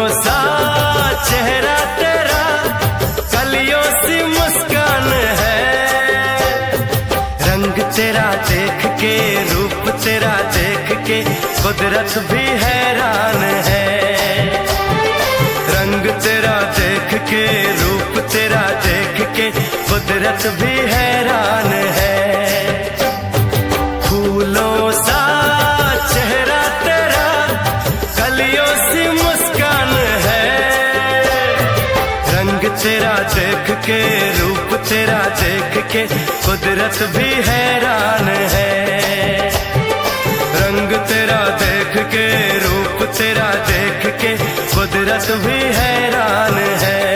सा चेहरा तेरा, कलियों सी मुस्कान है। रंग तेरा देख के, रूप तेरा देख के, कुदरत भी हैरान है। रंग तेरा देख के, रूप तेरा देख के, कुदरत भी हैरान है। फूलों सा चेहरा तेरा, कलियों सी मुस्कान है। रंग तेरा देख के, रूप तेरा देख के, कुदरत भी हैरान है। रंग तेरा देख के, रूप तेरा देख के, कुदरत भी हैरान है।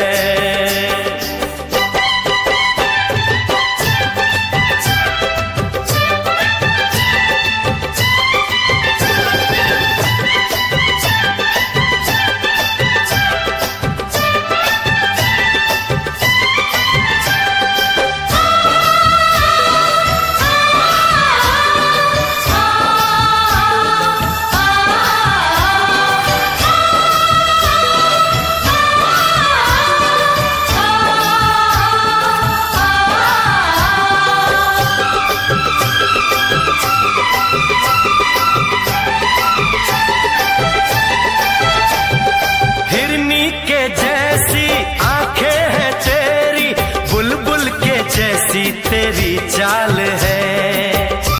तेरी चाल है।